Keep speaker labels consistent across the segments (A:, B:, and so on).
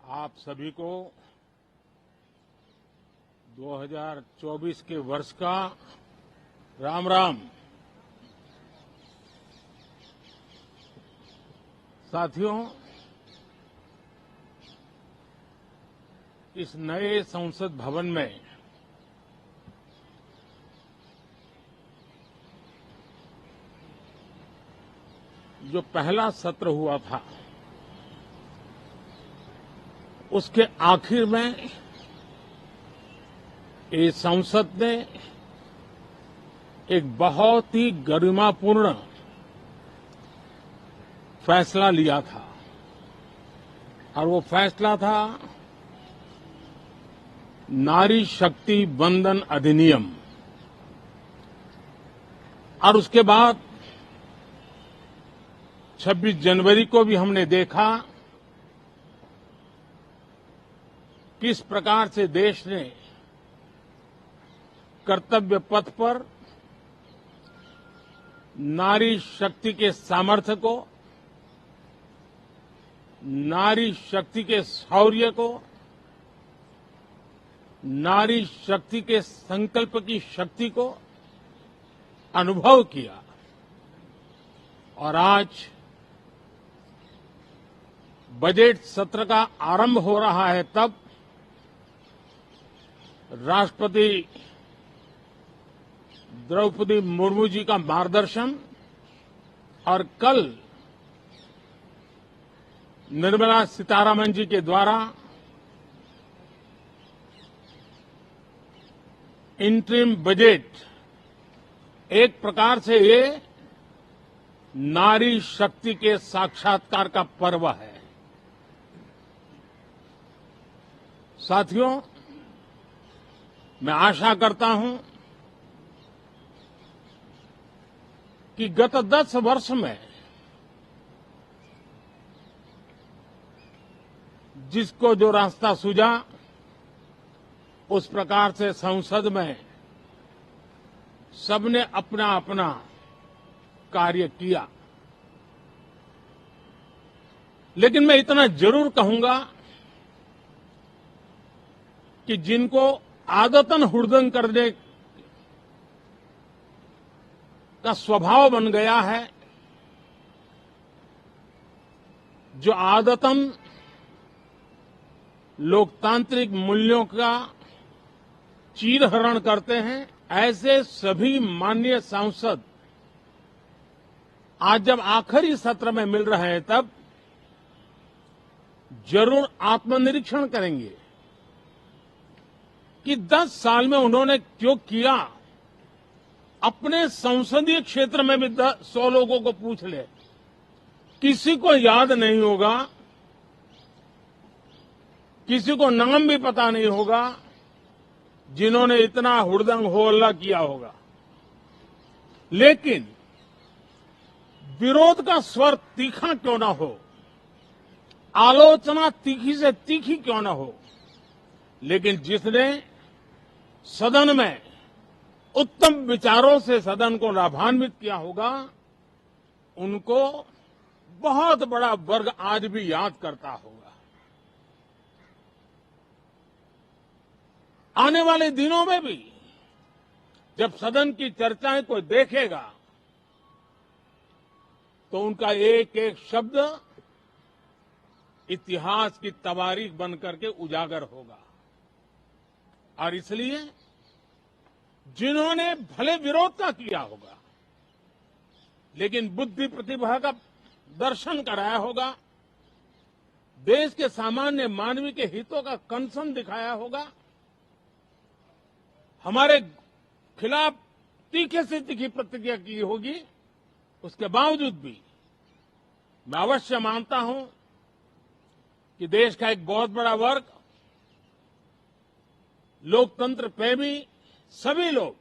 A: आप सभी को 2024 के वर्ष का राम राम। साथियों, इस नए संसद भवन में जो पहला सत्र हुआ था, उसके आखिर में ये संसद ने एक बहुत ही गरिमापूर्ण फैसला लिया था और वो फैसला था नारी शक्ति वंदन अधिनियम। और उसके बाद 26 जनवरी को भी हमने देखा किस प्रकार से देश ने कर्तव्य पथ पर नारी शक्ति के सामर्थ्य को, नारी शक्ति के शौर्य को, नारी शक्ति के संकल्प की शक्ति को अनुभव किया। और आज बजट सत्र का आरंभ हो रहा है, तब राष्ट्रपति द्रौपदी मुर्मू जी का मार्गदर्शन और कल निर्मला सीतारमण जी के द्वारा इंटरिम बजट, एक प्रकार से ये नारी शक्ति के साक्षात्कार का पर्व है। साथियों, मैं आशा करता हूं कि गत 10 वर्ष में जिसको जो रास्ता सूझा, उस प्रकार से संसद में सबने अपना अपना कार्य किया। लेकिन मैं इतना जरूर कहूंगा कि जिनको आदतन हुड़दंग करने का स्वभाव बन गया है, जो आदतन लोकतांत्रिक मूल्यों का चीरहरण करते हैं, ऐसे सभी माननीय सांसद आज जब आखिरी सत्र में मिल रहे हैं, तब जरूर आत्मनिरीक्षण करेंगे कि 10 साल में उन्होंने क्यों किया। अपने संसदीय क्षेत्र में भी 100 लोगों को पूछ ले, किसी को याद नहीं होगा, किसी को नाम भी पता नहीं होगा जिन्होंने इतना हुड़दंग हो हल्ला किया होगा। लेकिन विरोध का स्वर तीखा क्यों ना हो, आलोचना तीखी से तीखी क्यों ना हो, लेकिन जिसने सदन में उत्तम विचारों से सदन को लाभान्वित किया होगा, उनको बहुत बड़ा वर्ग आज भी याद करता होगा। आने वाले दिनों में भी जब सदन की चर्चाएं कोई देखेगा, तो उनका एक एक शब्द इतिहास की तवारीख बन करके उजागर होगा। और इसलिए जिन्होंने भले विरोध का किया होगा, लेकिन बुद्धि प्रतिभा का दर्शन कराया होगा, देश के सामान्य मानवी के हितों का कंसर्न दिखाया होगा, हमारे खिलाफ तीखे से तीखी प्रतिक्रिया की होगी, उसके बावजूद भी मैं अवश्य मानता हूं कि देश का एक बहुत बड़ा वर्ग, लोकतंत्र प्रेमी सभी लोग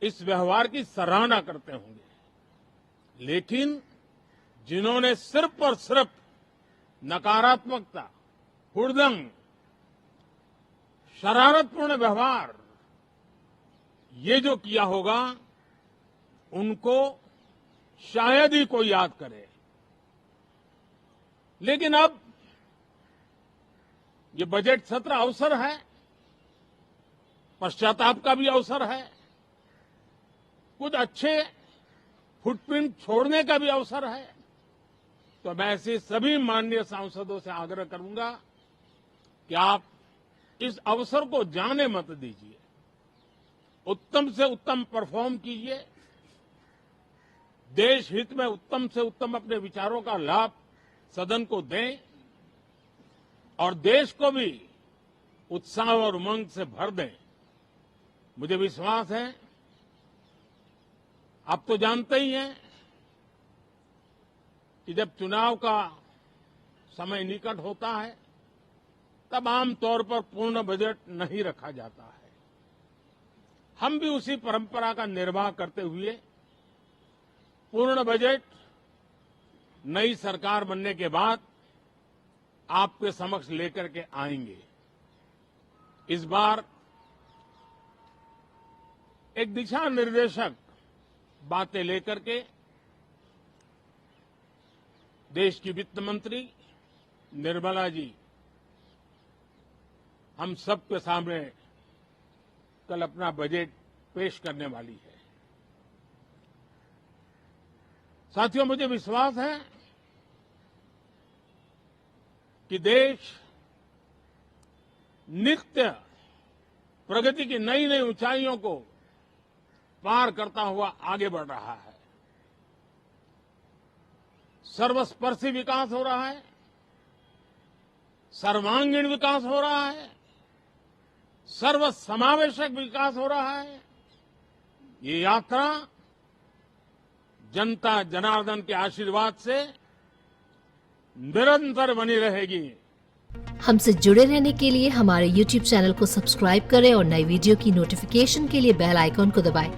A: इस व्यवहार की सराहना करते होंगे। लेकिन जिन्होंने सिर्फ और सिर्फ नकारात्मकता, हुड़दंग, शरारतपूर्ण व्यवहार, ये जो किया होगा, उनको शायद ही कोई याद करे। लेकिन अब ये बजट सत्र अवसर है, पश्चाताप का भी अवसर है, कुछ अच्छे फुटप्रिंट छोड़ने का भी अवसर है। तो मैं ऐसे सभी माननीय सांसदों से आग्रह करूंगा कि आप इस अवसर को जाने मत दीजिए, उत्तम से उत्तम परफॉर्म कीजिए, देश हित में उत्तम से उत्तम अपने विचारों का लाभ सदन को दें और देश को भी उत्साह और उमंग से भर दें। मुझे विश्वास है, आप तो जानते ही हैं कि जब चुनाव का समय निकट होता है तब आमतौर पर पूर्ण बजट नहीं रखा जाता है। हम भी उसी परंपरा का निर्वाह करते हुए पूर्ण बजट नई सरकार बनने के बाद आपके समक्ष लेकर के आएंगे। इस बार एक दिशा निर्देशक बातें लेकर के देश की वित्त मंत्री निर्मला जी हम सबके सामने कल अपना बजट पेश करने वाली है। साथियों, मुझे विश्वास है कि देश नित्य प्रगति की नई नई ऊंचाइयों को पार करता हुआ आगे बढ़ रहा है। सर्वस्पर्शी विकास हो रहा है, सर्वांगीण विकास हो रहा है, सर्वसमावेशक विकास हो रहा है। ये यात्रा जनता जनार्दन के आशीर्वाद से निरंतर बनी रहेगी।
B: हमसे जुड़े रहने के लिए हमारे YouTube चैनल को सब्सक्राइब करें और नई वीडियो की नोटिफिकेशन के लिए बेल आइकॉन को दबाएं।